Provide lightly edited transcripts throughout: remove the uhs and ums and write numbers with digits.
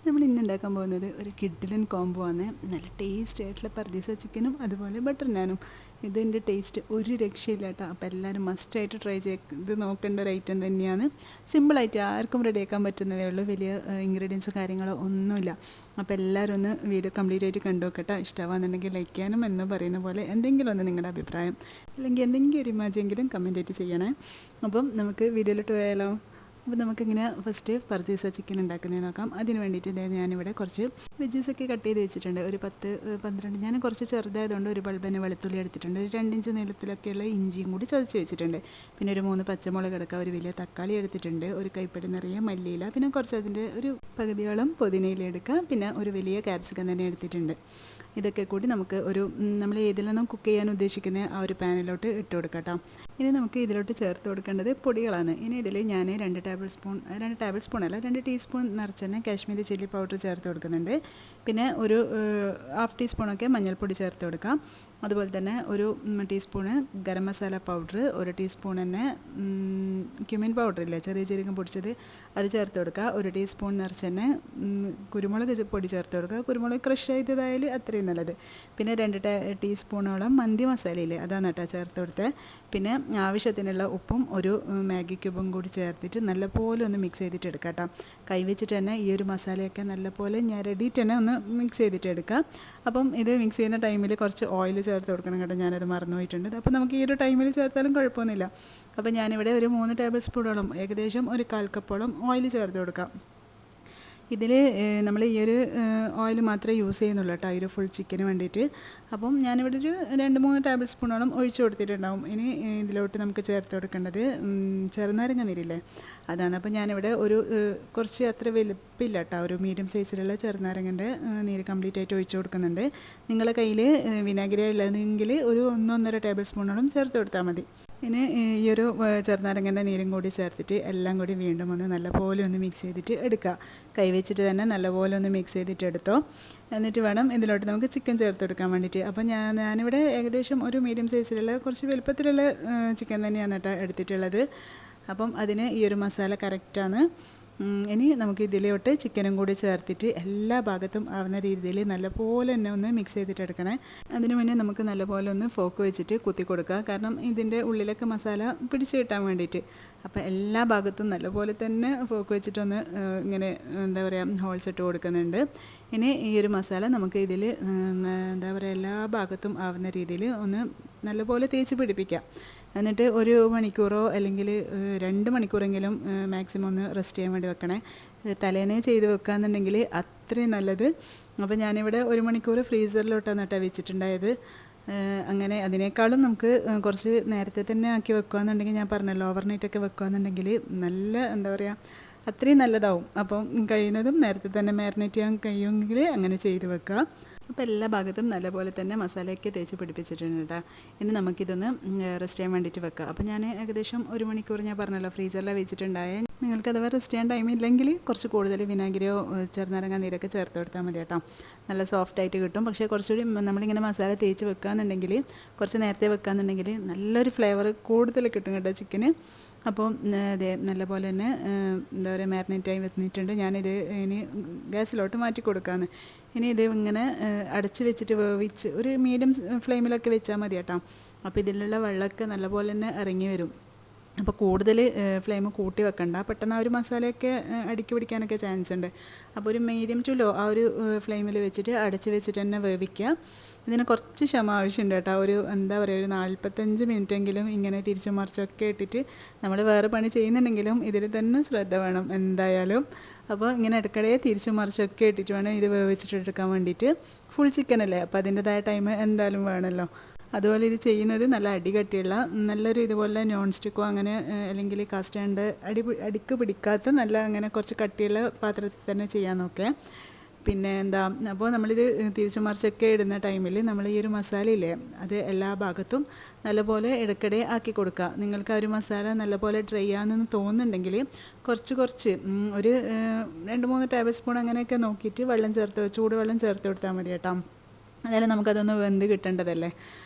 നമ്മൾ ഇന്ന് ഉണ്ടാക്കാൻ പോകുന്നത് ഒരു കിഡിലൻ കോംബോ ആണ്. നല്ല ടേസ്റ്റ് ആയിട്ടുള്ള പർദീസ ചിക്കനും അതുപോലെ ബട്ടർ നാനും. ഇതിൻ്റെ ടേസ്റ്റ് ഒരു രക്ഷയില്ല കേട്ടോ. അപ്പോൾ എല്ലാവരും മസ്റ്റായിട്ട് ട്രൈ ചെയ്ത് നോക്കേണ്ട ഒരു ഐറ്റം തന്നെയാണ്. സിമ്പിളായിട്ട് ആർക്കും റെഡിയാക്കാൻ പറ്റുന്നതേ ഉള്ളൂ. വലിയ ഇൻഗ്രീഡിയൻസ് കാര്യങ്ങളോ ഒന്നുമില്ല. അപ്പോൾ എല്ലാവരും ഒന്ന് വീഡിയോ കംപ്ലീറ്റ് ആയിട്ട് കണ്ടു നോക്കട്ടോ. ഇഷ്ടമാണെന്നുണ്ടെങ്കിൽ ലൈക്ക് ചെയ്യാനും എന്ന് പറയുന്ന പോലെ എന്തെങ്കിലും ഒന്ന് നിങ്ങളുടെ അഭിപ്രായം അല്ലെങ്കിൽ എന്തെങ്കിലും ഒരു ഇമാജെങ്കിലും കമൻറ്റ് ആയിട്ട് ചെയ്യണേ. അപ്പം നമുക്ക് വീഡിയോയിലോട്ട് പോയാലോ. അപ്പോൾ നമുക്കിങ്ങനെ ഫസ്റ്റ് പർദീസ ചിക്കൻ ഉണ്ടാക്കുന്നത് നോക്കാം. അതിന് വേണ്ടിയിട്ട് ഞാനിവിടെ കുറച്ച് വെജീസൊക്കെ കട്ട് ചെയ്ത് വെച്ചിട്ടുണ്ട്. ഒരു 10-12 ഞാൻ കുറച്ച് ചെറുതായതുകൊണ്ട് ഒരു ബൾബിന് വെളുത്തുള്ളി എടുത്തിട്ടുണ്ട്. ഒരു 2 ഇഞ്ച് നീളത്തിലൊക്കെയുള്ള ഇഞ്ചിയും കൂടി ചതച്ച് വെച്ചിട്ടുണ്ട്. പിന്നെ ഒരു 3 പച്ചമുളക് എടുക്കുക, ഒരു വലിയ തക്കാളി എടുത്തിട്ടുണ്ട്, ഒരു കൈപ്പടി നിറയെ മല്ലിയില, പിന്നെ കുറച്ച് അതിൻ്റെ ഒരു പകുതിയോളം പുതിനയില എടുക്കുക, പിന്നെ ഒരു വലിയ ക്യാപ്സിക്കം തന്നെ എടുത്തിട്ടുണ്ട്. ഇതൊക്കെ കൂടി നമുക്ക് ഒരു നമ്മൾ ഏതിലൊന്നും കുക്ക് ചെയ്യാൻ ഉദ്ദേശിക്കുന്ന ആ ഒരു പാനിലോട്ട് ഇട്ട് കൊടുക്കാം. ഇനി നമുക്ക് ഇതിലോട്ട് ചേർത്ത് കൊടുക്കേണ്ടത് പൊടികളാണ്. ഇനി ഇതിൽ ഞാൻ 2 ടേബിൾ സ്പൂൺ അല്ല 2 ടീസ്പൂൺ നിറച്ചെന്നെ കാശ്മീരി ചില്ലി പൗഡർ ചേർത്ത് കൊടുക്കുന്നുണ്ട്. പിന്നെ ഒരു 1/2 ടീസ്പൂണൊക്കെ മഞ്ഞൾപ്പൊടി ചേർത്ത് കൊടുക്കാം. അതുപോലെ തന്നെ ഒരു ടീസ്പൂണ് ഗരം മസാല പൗഡർ, ഒരു ടീസ്പൂൺ തന്നെ ക്യുമിൻ പൗഡർ ഇല്ലേ, ചെറിയ ജീരകം പൊടിച്ചത്, അത് ചേർത്ത് കൊടുക്കുക. ഒരു ടീസ്പൂൺ നിറച്ചെന്നെ കുരുമുളക് പൊടി ചേർത്ത് കൊടുക്കുക. കുരുമുളക് ക്രഷ് ചെയ്തതായാലും അത്രയും നല്ലത്. പിന്നെ 2 ടീസ്പൂണോളം മന്തി മസാലയില്ലേ, അതാണ് കേട്ടോ ചേർത്ത് കൊടുത്തത്. പിന്നെ ആവശ്യത്തിനുള്ള ഉപ്പും ഒരു മാഗി ക്യൂബും കൂടി ചേർത്തിട്ട് നല്ലപോലെ ഒന്ന് മിക്സ് ചെയ്തിട്ട് എടുക്കാം കേട്ടോ. കൈവച്ചിട്ട് തന്നെ ഈ ഒരു മസാലയൊക്കെ നല്ലപോലെ ഞരടിയിട്ട് തന്നെ ഒന്ന് മിക്സ് ചെയ്തിട്ട് എടുക്കുക. അപ്പം ഇത് മിക്സ് ചെയ്യുന്ന ടൈമിൽ കുറച്ച് ഓയിൽ ചേർത്ത് കൊടുക്കണം കേട്ടോ. ഞാനത് മറന്നു പോയിട്ടുണ്ട്. അപ്പോൾ നമുക്ക് ഈ ഒരു ടൈമിൽ ചേർത്താലും കുഴപ്പമൊന്നുമില്ല. അപ്പോൾ ഞാനിവിടെ ഒരു 3 ടേബിൾ സ്പൂണോളം ഏകദേശം ഒരു 1/4 കപ്പോളം ഓയിൽ ചേർത്ത് കൊടുക്കാം. ഇതിൽ നമ്മൾ ഈ ഒരു ഓയിൽ മാത്രമേ യൂസ് ചെയ്യുന്നുള്ളൂ കേട്ടോ, ഈ ഒരു ഫുൾ ചിക്കന് വേണ്ടിയിട്ട്. അപ്പം ഞാനിവിടെ ഒരു 2-3 ടേബിൾ സ്പൂണോളം ഒഴിച്ച് കൊടുത്തിട്ടുണ്ടാവും. ഇനി ഇതിലോട്ട് നമുക്ക് ചേർത്ത് കൊടുക്കേണ്ടത് ചെറുനാരങ്ങ നീരില്ലേ, അതാണ്. അപ്പോൾ ഞാനിവിടെ ഒരു കുറച്ച് അത്ര വലുപ്പില്ല കേട്ടോ, ഒരു മീഡിയം സൈസിലുള്ള ചെറുനാരങ്ങൻ്റെ നീര് കംപ്ലീറ്റ് ആയിട്ട് ഒഴിച്ച് കൊടുക്കുന്നുണ്ട്. നിങ്ങളുടെ കയ്യിൽ വിനാഗിരി ഉള്ളതെങ്കിൽ ഒരു 1-1.5 ടേബിൾ സ്പൂണോളം ചേർത്ത് കൊടുത്താൽ മതി. ഇനി ഈ ഒരു ചെറുനാരങ്ങൻ്റെ നീരും കൂടി ചേർത്തിട്ട് എല്ലാം കൂടി വീണ്ടും ഒന്ന് നല്ലപോലെ ഒന്ന് മിക്സ് ചെയ്തിട്ട് എടുക്കുക. കൈവച്ചിട്ട് തന്നെ നല്ലപോലെ ഒന്ന് മിക്സ് ചെയ്തിട്ട് എടുത്തോ. എന്നിട്ട് വേണം ഇതിലോട്ട് നമുക്ക് ചിക്കൻ ചേർത്ത് കൊടുക്കാൻ വേണ്ടിയിട്ട്. അപ്പോൾ ഞാനിവിടെ ഏകദേശം ഒരു മീഡിയം സൈസിലുള്ള കുറച്ച് വലുപ്പത്തിലുള്ള ചിക്കൻ തന്നെയാണ് കേട്ടോ എടുത്തിട്ടുള്ളത്. അപ്പം അതിന് ഈ ഒരു മസാല കറക്റ്റാണ്. ഇനി നമുക്ക് ഇതിലോട്ട് ചിക്കനും കൂടി ചേർത്തിട്ട് എല്ലാ ഭാഗത്തും ആവുന്ന രീതിയിൽ നല്ലപോലെ തന്നെ ഒന്ന് മിക്സ് ചെയ്തിട്ട് എടുക്കണേ. അതിന് മുന്നേ നമുക്ക് നല്ലപോലെ ഒന്ന് ഫോക്ക് വെച്ചിട്ട് കുത്തി കൊടുക്കുക, കാരണം ഇതിൻ്റെ ഉള്ളിലൊക്കെ മസാല പിടിച്ച് കിട്ടാൻ വേണ്ടിയിട്ട്. അപ്പോൾ എല്ലാ ഭാഗത്തും നല്ലപോലെ തന്നെ ഫോക്ക് വെച്ചിട്ടൊന്ന് ഇങ്ങനെ എന്താ പറയുക ഹോൾസ് ഇട്ട് കൊടുക്കുന്നുണ്ട്. ഇനി ഈ ഒരു മസാല നമുക്ക് ഇതിൽ എന്താ പറയുക എല്ലാ ഭാഗത്തും ആവുന്ന രീതിയിൽ ഒന്ന് നല്ലപോലെ തേച്ച് പിടിപ്പിക്കാം. എന്നിട്ട് ഒരു മണിക്കൂറോ അല്ലെങ്കിൽ 2 മണിക്കൂറെങ്കിലും മാക്സിമം ഒന്ന് റെസ്റ്റ് ചെയ്യാൻ വേണ്ടി വെക്കണേ. തലേന്നേ ചെയ്ത് വെക്കുകയെന്നുണ്ടെങ്കിൽ അത്രയും നല്ലത്. അപ്പോൾ ഞാനിവിടെ 1 മണിക്കൂർ ഫ്രീസറിലോട്ടാണ് കേട്ടോ വെച്ചിട്ടുണ്ടായത്. അങ്ങനെ അതിനേക്കാളും നമുക്ക് കുറച്ച് നേരത്തെ തന്നെ ആക്കി വെക്കുകയെന്നുണ്ടെങ്കിൽ, ഞാൻ പറഞ്ഞല്ലോ ഓവർനൈറ്റൊക്കെ വെക്കുകയെന്നുണ്ടെങ്കിൽ നല്ല എന്താ പറയുക അത്രയും നല്ലതാവും. അപ്പം കഴിയുന്നതും നേരത്തെ തന്നെ മാരിനേറ്റ് ചെയ്യാൻ കഴിയുമെങ്കിൽ അങ്ങനെ ചെയ്ത് വെക്കുക. അപ്പോൾ എല്ലാ ഭാഗത്തും നല്ലപോലെ തന്നെ മസാലയൊക്കെ തേച്ച് പിടിപ്പിച്ചിട്ടുണ്ട് കേട്ടോ. ഇനി നമുക്കിതൊന്ന് റെസ്റ്റ് ചെയ്യാൻ വേണ്ടിയിട്ട് വെക്കാം. അപ്പോൾ ഞാൻ ഏകദേശം 1 മണിക്കൂർ ഞാൻ പറഞ്ഞല്ലോ ഫ്രീസറിലാണ് വെച്ചിട്ടുണ്ടായ. നിങ്ങൾക്ക് അഥവാ റെസ്റ്റ് ചെയ്യാൻ ടൈമില്ലെങ്കിൽ കുറച്ച് കൂടുതൽ വിനാഗിരിയോ ചെറുനാരങ്ങ നീരൊക്കെ ചേർത്ത് കൊടുത്താൽ മതി കേട്ടോ. നല്ല സോഫ്റ്റായിട്ട് കിട്ടും. പക്ഷേ കുറച്ചുകൂടി നമ്മളിങ്ങനെ മസാല തേച്ച് വെക്കുകയെന്നുണ്ടെങ്കിൽ, കുറച്ച് നേരത്തെ വെക്കുകയെന്നുണ്ടെങ്കിൽ നല്ലൊരു ഫ്ലേവർ കൂടുതൽ കിട്ടും കേട്ടോ ചിക്കന്. അപ്പോൾ അതെ നല്ലപോലെ തന്നെ എന്താ പറയുക മാരിനേറ്റായി വന്നിട്ടുണ്ട്. ഞാനിത് ഇനി ഗ്യാസിലോട്ട് മാറ്റി കൊടുക്കാമെന്ന്. ഇനി ഇത് ഇങ്ങനെ അടച്ച് വെച്ചിട്ട് വേവിച്ച് ഒരു മീഡിയം ഫ്ലെയിമിലൊക്കെ വെച്ചാൽ മതി കേട്ടോ. അപ്പോൾ ഇതിലുള്ള വെള്ളമൊക്കെ നല്ലപോലെ തന്നെ ഇറങ്ങി വരും. അപ്പോൾ കൂടുതൽ ഫ്ലെയിം കൂട്ടി വെക്കണ്ട, പെട്ടെന്ന് ആ ഒരു മസാലയൊക്കെ അടുക്കി പിടിക്കാനൊക്കെ ചാൻസ് ഉണ്ട്. അപ്പോൾ ഒരു മീഡിയം ടു ലോ ആ ഒരു ഫ്ലെയിമിൽ വെച്ചിട്ട് അടച്ച് വെച്ചിട്ട് തന്നെ വേവിക്കുക. ഇതിന് കുറച്ച് ക്ഷമ ആവശ്യമുണ്ട് കേട്ടോ. ഒരു എന്താ പറയുക ഒരു 45 മിനിറ്റെങ്കിലും ഇങ്ങനെ തിരിച്ചും മറിച്ചൊക്കെ ഇട്ടിട്ട് നമ്മൾ വേറെ പണി ചെയ്യുന്നുണ്ടെങ്കിലും ഇതിൽ തന്നെ ശ്രദ്ധ വേണം എന്തായാലും. അപ്പോൾ ഇങ്ങനെ ഇടയ്ക്കിടെ തിരിച്ചും മറിച്ചൊക്കെ ഇട്ടിട്ട് വേണം ഇത് വേവിച്ചിട്ട് എടുക്കാൻ വേണ്ടിയിട്ട്. ഫുൾ ചിക്കനല്ലേ, അപ്പോൾ അതിൻ്റെതായ ടൈം എന്തായാലും വേണമല്ലോ. അതുപോലെ ഇത് ചെയ്യുന്നത് നല്ല അടികട്ടിയുള്ള നല്ലൊരു ഇതുപോലെ നോൺ സ്റ്റിക്കോ അങ്ങനെ അല്ലെങ്കിൽ കാസ്റ്റ് അടിക്ക് പിടിക്കാത്ത നല്ല അങ്ങനെ കുറച്ച് കട്ടിയുള്ള പാത്രത്തിൽ തന്നെ ചെയ്യാൻ നോക്കുക. പിന്നെ എന്താ, അപ്പോൾ നമ്മളിത് തിരിച്ചു മറിച്ചൊക്കെ ഇടുന്ന ടൈമിൽ നമ്മൾ ഈ ഒരു മസാലയില്ലേ അത് എല്ലാ ഭാഗത്തും നല്ലപോലെ ഇടയ്ക്കിടെ ആക്കി കൊടുക്കുക. നിങ്ങൾക്ക് ആ ഒരു മസാല നല്ലപോലെ ഡ്രൈ ആണെന്ന് തോന്നുന്നുണ്ടെങ്കിൽ കുറച്ച് ഒരു 2-3 ടേബിൾ സ്പൂൺ അങ്ങനെയൊക്കെ നോക്കിയിട്ട് ചൂടുവെള്ളം ചേർത്ത് കൊടുത്താൽ മതി കേട്ടോ. അതായത് നമുക്കതൊന്ന് വെന്ത് കിട്ടേണ്ടതല്ലേ.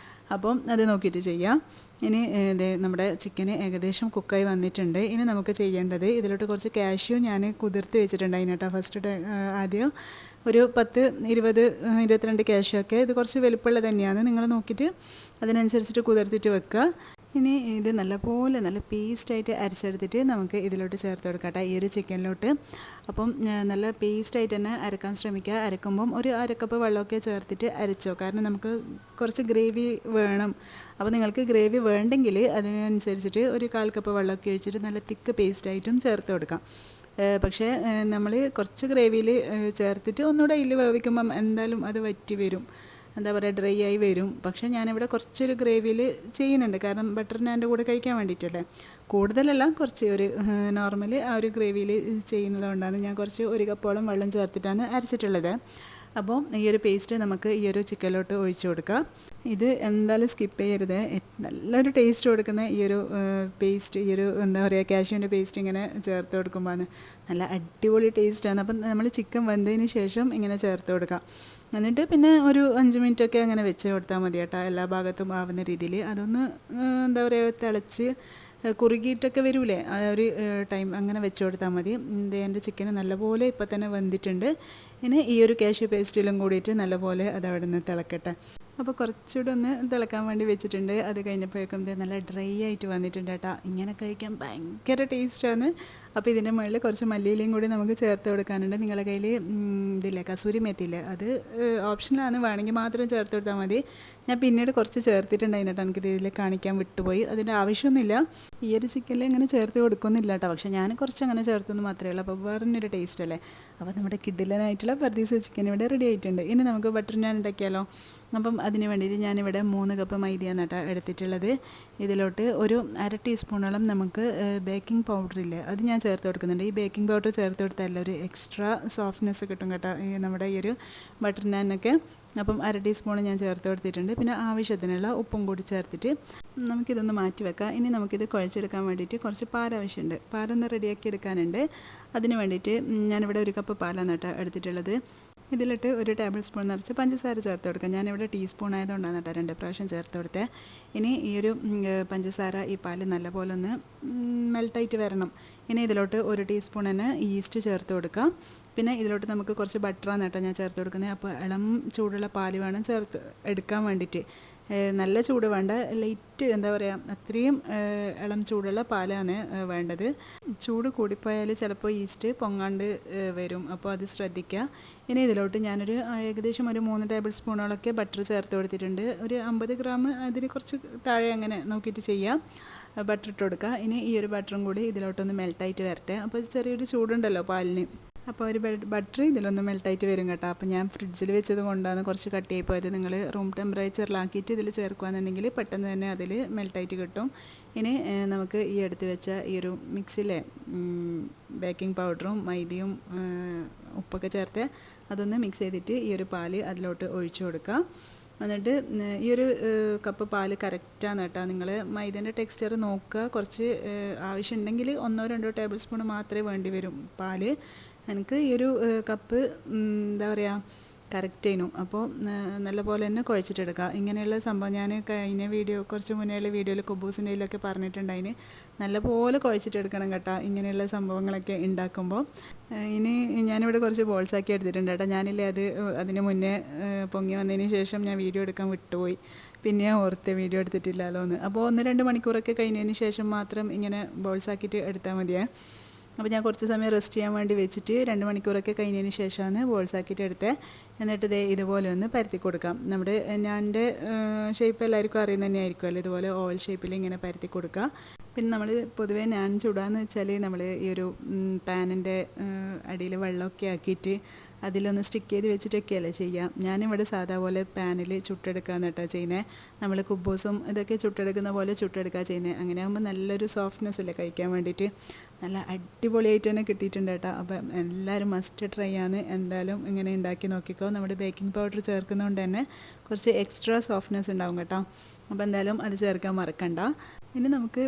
അപ്പം അത് നോക്കിയിട്ട് ചെയ്യാം. ഇനി നമ്മുടെ ചിക്കന് ഏകദേശം കുക്കായി വന്നിട്ടുണ്ട്. ഇനി നമുക്ക് ചെയ്യേണ്ടത് ഇതിലോട്ട് കുറച്ച് കാഷ്യൂ ഞാൻ കുതിർത്ത് വെച്ചിട്ടുണ്ടായിന് കേട്ടോ. ഫസ്റ്റ് ആദ്യം ഒരു 10, 20, 22 കാഷ്യൂ ഒക്കെ. ഇത് കുറച്ച് വലുപ്പമുള്ളത് തന്നെയാണ്, നിങ്ങൾ നോക്കിയിട്ട് അതിനനുസരിച്ചിട്ട് കുതിർത്തിട്ട് വെക്കുക. ഇനി ഇത് നല്ലപോലെ നല്ല പേസ്റ്റായിട്ട് അരച്ചെടുത്തിട്ട് നമുക്ക് ഇതിലോട്ട് ചേർത്ത് കൊടുക്കാം കേട്ടോ, ഈ ഒരു ചിക്കനിലോട്ട്. അപ്പം നല്ല പേസ്റ്റായിട്ട് തന്നെ അരക്കാൻ ശ്രമിക്കുക. അരക്കുമ്പം ഒരു 1/2 കപ്പ് വെള്ളമൊക്കെ ചേർത്തിട്ട് അരച്ചോ, കാരണം നമുക്ക് കുറച്ച് ഗ്രേവി വേണം. അപ്പോൾ നിങ്ങൾക്ക് ഗ്രേവി വേണ്ടെങ്കിൽ അതിനനുസരിച്ചിട്ട് ഒരു 1/4 കപ്പ് വെള്ളമൊക്കെ ഒഴിച്ചിട്ട് നല്ല തിക്ക് പേസ്റ്റായിട്ടും ചേർത്ത് കൊടുക്കാം. പക്ഷേ നമ്മൾ കുറച്ച് ഗ്രേവിയിൽ ചേർത്തിട്ട് ഒന്നുകൂടെ ഇതിൽ വേവിക്കുമ്പം എന്തായാലും അത് വറ്റി വരും, എന്താ പറയുക, ഡ്രൈ ആയി വരും. പക്ഷേ ഞാനിവിടെ കുറച്ചൊരു ഗ്രേവിയിൽ ചെയ്യുന്നുണ്ട്, കാരണം ബട്ടർ നാൻ്റെ കൂടെ കഴിക്കാൻ വേണ്ടിയിട്ടല്ലേ. കൂടുതലല്ല, കുറച്ച് ഒരു നോർമൽ ആ ഒരു ഗ്രേവിയിൽ ചെയ്യുന്നത് കൊണ്ടാണ് ഞാൻ കുറച്ച് 1 കപ്പോളം വെള്ളം ചേർത്തിട്ടാണ് അരച്ചിട്ടുള്ളത്. അപ്പോൾ ഈ ഒരു പേസ്റ്റ് നമുക്ക് ഈ ഒരു ചിക്കനിലോട്ട് ഒഴിച്ചു കൊടുക്കാം. ഇത് എന്തായാലും സ്കിപ്പ് ചെയ്യരുത്, നല്ലൊരു ടേസ്റ്റ് കൊടുക്കുന്ന ഈ ഒരു പേസ്റ്റ്, ഈ ഒരു എന്താ പറയുക കാഷ്യൂവിൻ്റെ പേസ്റ്റ് ഇങ്ങനെ ചേർത്ത് കൊടുക്കുമ്പോൾ നല്ല അടിപൊളി ടേസ്റ്റാണ്. അപ്പം നമ്മൾ ചിക്കൻ വെന്തതിന് ശേഷം ഇങ്ങനെ ചേർത്ത് കൊടുക്കാം. എന്നിട്ട് പിന്നെ ഒരു 5 മിനിറ്റൊക്കെ അങ്ങനെ വെച്ച് കൊടുത്താൽ മതി കേട്ടോ, എല്ലാ ഭാഗത്തും ആവുന്ന രീതിയിൽ. അതൊന്ന് എന്താ പറയുക, തിളച്ച് കുറുകിയിട്ടൊക്കെ വരൂലേ, ആ ഒരു ടൈം അങ്ങനെ വെച്ച് കൊടുത്താൽ മതി. എൻ്റെ ചിക്കൻ നല്ലപോലെ ഇപ്പോൾ തന്നെ വെന്തിട്ടുണ്ട്. ഇനി ഈ ഒരു കാഷ്യൂ പേസ്റ്റിലും കൂടിയിട്ട് നല്ലപോലെ അത് അവിടെ നിന്ന് തിളക്കട്ടെ. അപ്പോൾ കുറച്ചുകൂടെ ഒന്ന് തിളക്കാൻ വേണ്ടി വെച്ചിട്ടുണ്ട്. അത് കഴിഞ്ഞപ്പോഴേക്കും നല്ല ഡ്രൈ ആയിട്ട് വന്നിട്ടുണ്ട് കേട്ടോ. ഇങ്ങനെ കഴിക്കാൻ ഭയങ്കര ടേസ്റ്റാണ്. അപ്പോൾ ഇതിൻ്റെ മുകളിൽ കുറച്ച് മല്ലിയിലയും കൂടി നമുക്ക് ചേർത്ത് കൊടുക്കാനുണ്ട്. നിങ്ങളുടെ കയ്യിൽ ഇതില്ലേ, കസൂരി മേത്തിയില്ലേ, അത് ഓപ്ഷനിലാണ്, വേണമെങ്കിൽ മാത്രം ചേർത്ത് കൊടുത്താൽ മതി. ഞാൻ പിന്നീട് കുറച്ച് ചേർത്തിട്ടുണ്ടായിരുന്നു കേട്ടോ, എനിക്കിത് ഇതിൽ കാണിക്കാൻ വിട്ടുപോയി. അതിൻ്റെ ആവശ്യമൊന്നുമില്ല, ഈ ഒരു ചിക്കനിൽ അങ്ങനെ ചേർത്ത് കൊടുക്കുന്നില്ല കേട്ടോ. പക്ഷേ ഞാൻ കുറച്ച് അങ്ങനെ ചേർത്തെന്ന് മാത്രമേ ഉള്ളൂ. അപ്പോൾ വേറൊരു ടേസ്റ്റ് അല്ലേ. അപ്പോൾ നമ്മുടെ കിഡിലനായിട്ടുള്ള പർദീസ ചിക്കൻ ഇവിടെ റെഡി ആയിട്ടുണ്ട്. ഇനി നമുക്ക് ബട്ടർ നാൻ ഉണ്ടാക്കിയാലോ. അപ്പം അതിന് വേണ്ടിയിട്ട് ഞാനിവിടെ 3 കപ്പ് മൈദയാണ് കേട്ടോ എടുത്തിട്ടുള്ളത്. ഇതിലോട്ട് ഒരു 1/2 ടീസ്പൂണോളം നമുക്ക് ബേക്കിംഗ് പൗഡർ ഇല്ലേ, അത് ഞാൻ ചേർത്ത് കൊടുക്കുന്നുണ്ട്. ഈ ബേക്കിംഗ് പൗഡർ ചേർത്ത് കൊടുത്താൽ ഒരു എക്സ്ട്രാ സോഫ്റ്റ്നെസ് കിട്ടും കേട്ടോ നമ്മുടെ ഈ ഒരു ബട്ടർ നാനൊക്കെ. അപ്പം 1/2 ടീസ്പൂൺ ഞാൻ ചേർത്ത് കൊടുത്തിട്ടുണ്ട്. പിന്നെ ആവശ്യത്തിനുള്ള ഉപ്പും കൂടി ചേർത്തിട്ട് നമുക്കിതൊന്ന് മാറ്റി വെക്കാം. ഇനി നമുക്കിത് കുഴച്ചെടുക്കാൻ വേണ്ടിയിട്ട് കുറച്ച് പാൽ ആവശ്യമുണ്ട്. പാലൊന്ന് റെഡിയാക്കി എടുക്കാനുണ്ട്. അതിന് വേണ്ടിയിട്ട് ഞാനിവിടെ 1 കപ്പ് പാലാണ് കേട്ടോ എടുത്തിട്ടുള്ളത്. ഇതിലിട്ട് 1 ടേബിൾ സ്പൂൺ നിറച്ച് പഞ്ചസാര ചേർത്ത് കൊടുക്കാം. ഞാനിവിടെ ടീസ്പൂൺ ആയതുകൊണ്ടാണ് കേട്ടോ 2 പ്രാവശ്യം ചേർത്ത് കൊടുത്തത്. ഇനി ഈ ഒരു പഞ്ചസാര ഈ പാല് നല്ലപോലെ ഒന്ന് മെൽട്ടായിട്ട് വരണം. ഇനി ഇതിലോട്ട് 1 ടീസ്പൂൺ തന്നെ ഈസ്റ്റ് ചേർത്ത് കൊടുക്കാം. പിന്നെ ഇതിലോട്ട് നമുക്ക് കുറച്ച് ബട്ടറാണ് കേട്ടോ ഞാൻ ചേർത്ത് കൊടുക്കുന്നത്. അപ്പോൾ ഇളം ചൂടുള്ള പാല് വേണം ചേർത്ത് എടുക്കാൻ വേണ്ടിയിട്ട്. നല്ല ചൂട് വേണ്ട, ലൈറ്റ് എന്താ പറയുക, അത്രയും ഇളം ചൂടുള്ള പാലാണ് വേണ്ടത്. ചൂട് കൂടിപ്പോയാൽ ചിലപ്പോൾ ഈസ്റ്റ് പൊങ്ങാണ്ട് വരും, അപ്പോൾ അത് ശ്രദ്ധിക്കുക. ഇനി ഇതിലോട്ട് ഞാനൊരു ഏകദേശം ഒരു 3 ടേബിൾ സ്പൂണോളൊക്കെ ബട്ടർ ചേർത്ത് കൊടുത്തിട്ടുണ്ട്. ഒരു 50 ഗ്രാം, അതിന് കുറച്ച് താഴെ അങ്ങനെ നോക്കിയിട്ട് ചെയ്യാം, ബട്ടർ ഇട്ട് കൊടുക്കുക. ഇനി ഈ ഒരു ബട്ടറും കൂടി ഇതിലോട്ടൊന്ന് മെൽട്ടായിട്ട് വരട്ടെ. അപ്പോൾ ചെറിയൊരു ചൂടുണ്ടല്ലോ പാലിന്, അപ്പോൾ ഒരു ബട്ടർ ഇതിലൊന്ന് മെൽട്ടായിട്ട് വരും കേട്ടോ. അപ്പോൾ ഞാൻ ഫ്രിഡ്ജിൽ വെച്ചത് കൊണ്ടാണ് കുറച്ച് കട്ടിയായി പോയത്. നിങ്ങൾ റൂം ടെമ്പറേച്ചറിലാക്കിയിട്ട് ഇതിൽ ചേർക്കുകയാണെന്നുണ്ടെങ്കിൽ പെട്ടെന്ന് തന്നെ അതിൽ മെൽട്ടായിട്ട് കിട്ടും. ഇനി നമുക്ക് ഈ എടുത്ത് വെച്ച ഈ ഒരു മിക്സിലെ ബേക്കിംഗ് പൗഡറും മൈദയും ഉപ്പൊക്കെ ചേർത്ത് അതൊന്ന് മിക്സ് ചെയ്തിട്ട് ഈ ഒരു പാല് അതിലോട്ട് ഒഴിച്ചു കൊടുക്കാം. എന്നിട്ട് ഈ ഒരു കപ്പ് പാല് കറക്റ്റാണ് കേട്ടോ. നിങ്ങൾ മൈദേൻ്റെ ടെക്സ്ചർ നോക്കുക, കുറച്ച് ആവശ്യമുണ്ടെങ്കിൽ 1-2 ടേബിൾ സ്പൂൺ മാത്രമേ വേണ്ടി വരും പാല്. എനിക്ക് ഈ ഒരു കപ്പ് എന്താ പറയുക കറക്റ്റ് ചെയ്യുന്നു. അപ്പോൾ നല്ലപോലെ തന്നെ കുഴച്ചിട്ടെടുക്കുക. ഇങ്ങനെയുള്ള സംഭവം ഞാൻ കഴിഞ്ഞ കുറച്ച് മുന്നേയുള്ള വീഡിയോയിൽ കുബൂസിൻ്റെ ഇതിലൊക്കെ പറഞ്ഞിട്ടുണ്ടായിന്, നല്ലപോലെ കുഴച്ചിട്ടെടുക്കണം കേട്ടോ ഇങ്ങനെയുള്ള സംഭവങ്ങളൊക്കെ ഉണ്ടാക്കുമ്പോൾ. ഇനി ഞാനിവിടെ കുറച്ച് ബോൾസാക്കി എടുത്തിട്ടുണ്ട് കേട്ടോ. ഞാനില്ലേ അതിന് മുന്നേ പൊങ്ങി വന്നതിന് ശേഷം ഞാൻ വീഡിയോ എടുക്കാൻ വിട്ടുപോയി. പിന്നെ ഓർത്ത് വീഡിയോ എടുത്തിട്ടില്ലല്ലോ എന്ന്. അപ്പോൾ 1-2 മണിക്കൂറൊക്കെ കഴിഞ്ഞതിന് ശേഷം മാത്രം ഇങ്ങനെ ബോൾസാക്കിയിട്ട് എടുത്താൽ മതിയേ. അപ്പോൾ ഞാൻ കുറച്ച് സമയം റെസ്റ്റ് ചെയ്യാൻ വേണ്ടി വെച്ചിട്ട് 2 മണിക്കൂറൊക്കെ കഴിഞ്ഞതിന് ശേഷമാണ് ബോൾസാക്കിയിട്ട് എടുത്തത്. എന്നിട്ട് ഇതുപോലെ ഒന്ന് പരത്തി കൊടുക്കാം. നമ്മുടെ ഞാൻ്റെ ഷേപ്പ് എല്ലാവർക്കും അറിയുന്ന തന്നെ ആയിരിക്കുമല്ലോ, ഇതുപോലെ ഓവൽ ഷേപ്പിൽ ഇങ്ങനെ പരത്തി കൊടുക്കുക. പിന്നെ നമ്മൾ പൊതുവേ ഞാൻ ചൂടാന്ന് വെച്ചാൽ നമ്മൾ ഈ ഒരു പാനിൻ്റെ അടിയിൽ വെള്ളമൊക്കെ ആക്കിയിട്ട് അതിലൊന്ന് സ്റ്റിക്ക് ചെയ്ത് വെച്ചിട്ടൊക്കെയല്ലേ ചെയ്യാം. ഞാനിവിടെ സാധാ പോലെ പാനിൽ ചുട്ടെടുക്കാന്ന് കേട്ടോ ചെയ്യുന്നത്. നമ്മൾ കുബൂസും ഇതൊക്കെ ചുട്ടെടുക്കുന്ന പോലെ ചുട്ടെടുക്കുക ചെയ്യുന്നത്. അങ്ങനെ ആകുമ്പോൾ നല്ലൊരു സോഫ്റ്റ്നെസ് അല്ലേ കഴിക്കാൻ വേണ്ടിയിട്ട്. നല്ല അടിപൊളിയായിട്ട് തന്നെ കിട്ടിയിട്ടുണ്ട് കേട്ടോ. അപ്പം എല്ലാവരും മസ്റ്റ് ട്രൈ ആണ്, എന്തായാലും ഇങ്ങനെ ഉണ്ടാക്കി നോക്കിക്കോ. നമ്മുടെ ബേക്കിംഗ് പൗഡർ ചേർക്കുന്നതുകൊണ്ട് തന്നെ കുറച്ച് എക്സ്ട്രാ സോഫ്റ്റ്നെസ് ഉണ്ടാവും കേട്ടോ. അപ്പോൾ എന്തായാലും അത് ചേർക്കാൻ മറക്കണ്ട. ഇനി നമുക്ക്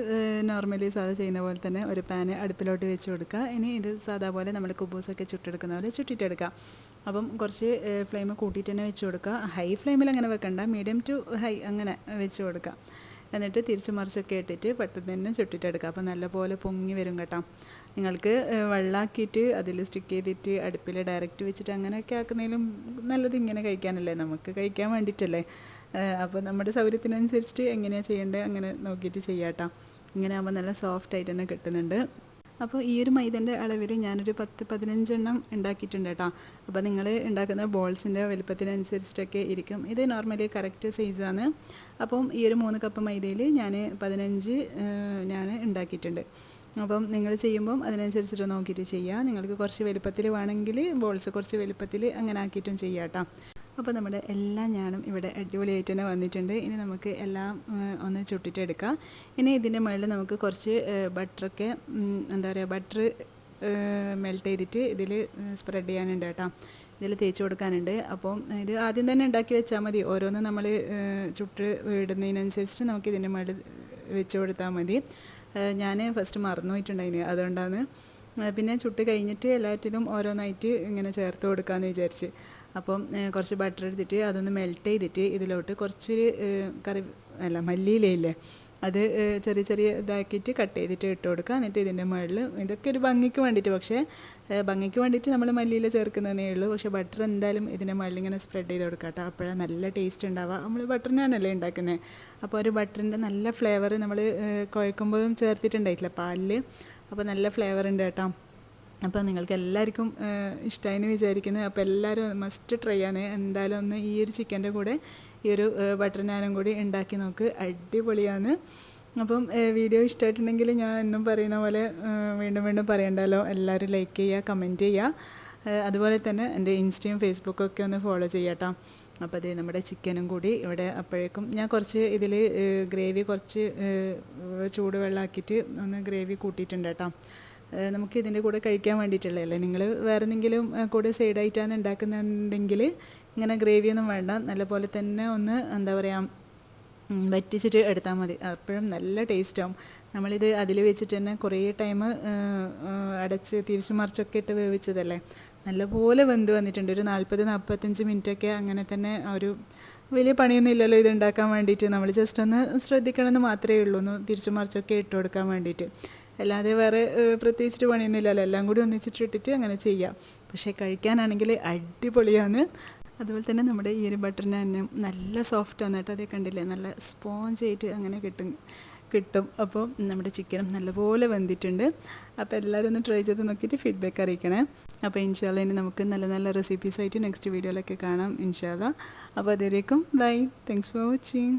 നോർമലി സാധാ ചെയ്യുന്ന പോലെ തന്നെ ഒരു പാന് അടുപ്പിലോട്ട് വെച്ച് കൊടുക്കുക. ഇനി ഇത് സാധാ പോലെ നമ്മൾ കുബൂസൊക്കെ ചുട്ടെടുക്കുന്ന പോലെ ചുട്ടിട്ടെടുക്കുക. അപ്പം കുറച്ച് ഫ്ലെയിം കൂട്ടിയിട്ട് തന്നെ വെച്ച് കൊടുക്കുക. ഹൈ ഫ്ലെയിമിൽ അങ്ങനെ വെക്കണ്ട, മീഡിയം ടു ഹൈ അങ്ങനെ വെച്ച് കൊടുക്കുക. എന്നിട്ട് തിരിച്ച് മറിച്ചൊക്കെ ഇട്ടിട്ട് പെട്ടെന്ന് തന്നെ ചുട്ടിട്ടെടുക്കുക. അപ്പോൾ നല്ലപോലെ പൊങ്ങി വരും കേട്ടോ. നിങ്ങൾക്ക് വെള്ളമാക്കിയിട്ട് അതിൽ സ്റ്റിക്ക് ചെയ്തിട്ട് അടുപ്പിൽ ഡയറക്റ്റ് വെച്ചിട്ട് അങ്ങനെയൊക്കെ ആക്കുന്നതിലും നല്ലത് ഇങ്ങനെ കഴിക്കാനല്ലേ, നമുക്ക് കഴിക്കാൻ വേണ്ടിയിട്ടല്ലേ. അപ്പോൾ നമ്മുടെ സൗകര്യത്തിനനുസരിച്ചിട്ട് എങ്ങനെയാണ് ചെയ്യേണ്ടത് അങ്ങനെ നോക്കിയിട്ട് ചെയ്യാം കേട്ടോ. ഇങ്ങനെ ആകുമ്പോൾ നല്ല സോഫ്റ്റായിട്ട് തന്നെ കിട്ടുന്നുണ്ട്. അപ്പോൾ ഈ ഒരു മൈദൻ്റെ അളവിൽ ഞാനൊരു 10-15 എണ്ണം ഉണ്ടാക്കിയിട്ടുണ്ട് കേട്ടോ. അപ്പോൾ നിങ്ങൾ ഉണ്ടാക്കുന്ന ബോൾസിൻ്റെ വലുപ്പത്തിനനുസരിച്ചിട്ടൊക്കെ ഇരിക്കും. ഇത് നോർമലി കറക്റ്റ് സൈസാണ്. അപ്പം ഈ ഒരു 3 കപ്പ് മൈദയിൽ ഞാൻ 15 ഞാൻ ഉണ്ടാക്കിയിട്ടുണ്ട്. അപ്പം നിങ്ങൾ ചെയ്യുമ്പം അതിനനുസരിച്ചിട്ട് നോക്കിയിട്ട് ചെയ്യുക. നിങ്ങൾക്ക് കുറച്ച് വലുപ്പത്തിൽ വേണമെങ്കിൽ ബോൾസ് കുറച്ച് വലുപ്പത്തിൽ അങ്ങനെ ആക്കിയിട്ടും ചെയ്യാം കേട്ടോ. അപ്പോൾ നമ്മുടെ എല്ലാ ഞാനും ഇവിടെ അടിപൊളിയായിട്ട് തന്നെ വന്നിട്ടുണ്ട്. ഇനി നമുക്ക് എല്ലാം ഒന്ന് ചുട്ടിട്ടെടുക്കാം. ഇനി ഇതിൻ്റെ മുകളിൽ നമുക്ക് കുറച്ച് ബട്ടറൊക്കെ എന്താ പറയുക, ബട്ടർ മെൽറ്റ് ചെയ്തിട്ട് ഇതിൽ സ്പ്രെഡ് ചെയ്യാനുണ്ട് കേട്ടോ. ഇതിൽ തേച്ച് കൊടുക്കാനുണ്ട്. അപ്പം ഇത് ആദ്യം തന്നെ ഉണ്ടാക്കി വെച്ചാൽ മതി. ഓരോന്ന് നമ്മൾ ചുട്ട് ഇടുന്നതിനനുസരിച്ചിട്ട് നമുക്ക് ഇതിൻ്റെ മുകളിൽ വെച്ച് കൊടുത്താൽ മതി. ഞാൻ ഫസ്റ്റ് മറന്നു പോയിട്ടുണ്ടായിന്, അതുകൊണ്ടാണ്. പിന്നെ ചുട്ട് കഴിഞ്ഞിട്ട് എല്ലാറ്റിലും ഓരോന്നായിട്ട് ഇങ്ങനെ ചേർത്ത് കൊടുക്കാമെന്ന് വിചാരിച്ച്. അപ്പം കുറച്ച് ബട്ടർ എടുത്തിട്ട് അതൊന്ന് മെൽറ്റ് ചെയ്തിട്ട് ഇതിലോട്ട് കുറച്ചൊരു മല്ലിയിലയില്ലേ, അത് ചെറിയ ചെറിയ ഇതാക്കിയിട്ട് കട്ട് ചെയ്തിട്ട് ഇട്ട് കൊടുക്കുക. എന്നിട്ട് ഇതിൻ്റെ മുകളിൽ ഇതൊക്കെ ഒരു ഭംഗിക്ക് വേണ്ടിയിട്ട്, പക്ഷേ ഭംഗിക്ക് വേണ്ടിയിട്ട് നമ്മൾ മല്ലിയില ചേർക്കുന്നതേ ഉള്ളൂ. പക്ഷേ ബട്ടർ എന്തായാലും ഇതിൻ്റെ മുകളിൽ ഇങ്ങനെ സ്പ്രെഡ് ചെയ്ത് കൊടുക്കുക കേട്ടോ. അപ്പോഴാണ് നല്ല ടേസ്റ്റ് ഉണ്ടാവുക. നമ്മൾ ബട്ടറിനാണല്ലേ ഉണ്ടാക്കുന്നത്. അപ്പോൾ ഒരു ബട്ടറിൻ്റെ നല്ല ഫ്ലേവർ നമ്മൾ കുഴക്കുമ്പോഴും ചേർത്തിട്ടുണ്ടായിട്ടില്ല പാലിൽ. അപ്പോൾ നല്ല ഫ്ലേവർ ഉണ്ട് കേട്ടോ. അപ്പോൾ നിങ്ങൾക്ക് എല്ലാവർക്കും ഇഷ്ടമായെന്ന് വിചാരിക്കുന്നത്. അപ്പോൾ എല്ലാവരും മസ്റ്റ് ട്രൈ ആണ് എന്തായാലും ഒന്ന്. ഈ ഒരു ചിക്കൻ്റെ കൂടെ ഈ ഒരു ബട്ടർ നാനും കൂടി ഉണ്ടാക്കി നോക്ക്, അടിപൊളിയാണ്. അപ്പം വീഡിയോ ഇഷ്ടമായിട്ടുണ്ടെങ്കിൽ ഞാൻ എന്നും പറയുന്ന പോലെ വീണ്ടും വീണ്ടും പറയണ്ടല്ലോ, എല്ലാവരും ലൈക്ക് ചെയ്യുക, കമൻറ്റ് ചെയ്യുക. അതുപോലെ തന്നെ എൻ്റെ ഇൻസ്റ്റയും ഫേസ്ബുക്കും ഒക്കെ ഒന്ന് ഫോളോ ചെയ്യാട്ടോ. അപ്പോൾ അത് നമ്മുടെ ചിക്കനും കൂടി ഇവിടെ അപ്പോഴേക്കും ഞാൻ കുറച്ച് ഇതിൽ ഗ്രേവി കുറച്ച് ചൂടുവെള്ളമാക്കിയിട്ട് ഒന്ന് ഗ്രേവി കൂട്ടിയിട്ടുണ്ട് കേട്ടോ. നമുക്ക് ഇതിൻ്റെ കൂടെ കഴിക്കാൻ വേണ്ടിയിട്ടുള്ളതല്ലേ. നിങ്ങൾ വേറെ എന്തെങ്കിലും കൂടെ സൈഡായിട്ടാണ് ഉണ്ടാക്കുന്നുണ്ടെങ്കിൽ ഇങ്ങനെ ഗ്രേവിയൊന്നും വേണ്ട, നല്ലപോലെ തന്നെ ഒന്ന് എന്താ പറയുക വറ്റിച്ചിട്ട് എടുത്താൽ മതി. അപ്പോഴും നല്ല ടേസ്റ്റാവും. നമ്മളിത് അതിൽ വെച്ചിട്ട് തന്നെ കുറേ ടൈം അടച്ച് തിരിച്ചു മറിച്ചൊക്കെ ഇട്ട് വേവിച്ചതല്ലേ, നല്ലപോലെ വെന്ത് വന്നിട്ടുണ്ട്. ഒരു 40-45 മിനിറ്റൊക്കെ അങ്ങനെ തന്നെ. ഒരു വലിയ പണിയൊന്നും ഇല്ലല്ലോ ഇത് ഉണ്ടാക്കാൻ വേണ്ടിയിട്ട്. നമ്മൾ ജസ്റ്റ് ഒന്ന് ശ്രദ്ധിക്കണമെന്ന് മാത്രമേ ഉള്ളൂ, ഒന്ന് തിരിച്ചു മറിച്ചൊക്കെ ഇട്ട് കൊടുക്കാൻ വേണ്ടിയിട്ട്. അല്ലാതെ വേറെ പ്രത്യേകിച്ചിട്ട് പണിയൊന്നും ഇല്ലല്ലോ, എല്ലാം കൂടി ഒന്നിച്ചിട്ടിട്ട് അങ്ങനെ ചെയ്യാം. പക്ഷേ കഴിക്കാനാണെങ്കിൽ അടിപൊളിയാണ്. അതുപോലെ തന്നെ നമ്മുടെ ഈ ഒരു ബട്ടർ നാനും നല്ല സോഫ്റ്റാണ് കേട്ടോ. അതേ കണ്ടില്ലേ, നല്ല സ്പോഞ്ചായിട്ട് അങ്ങനെ കിട്ടും. അപ്പോൾ നമ്മുടെ ചിക്കനും നല്ലപോലെ വെന്തിട്ടുണ്ട്. അപ്പോൾ എല്ലാവരും ഒന്ന് ട്രൈ ചെയ്ത് നോക്കിയിട്ട് ഫീഡ്ബാക്ക് അറിയിക്കണേ. അപ്പോൾ ഇൻഷാ അല്ലാ ഇനി നമുക്ക് നല്ല നല്ല റെസിപ്പീസായിട്ട് നെക്സ്റ്റ് വീഡിയോയിലൊക്കെ കാണാം ഇൻഷാ അല്ലാ. അപ്പോൾ അതുവരേക്കും ബൈ, താങ്ക്സ് ഫോർ വാച്ചിങ്.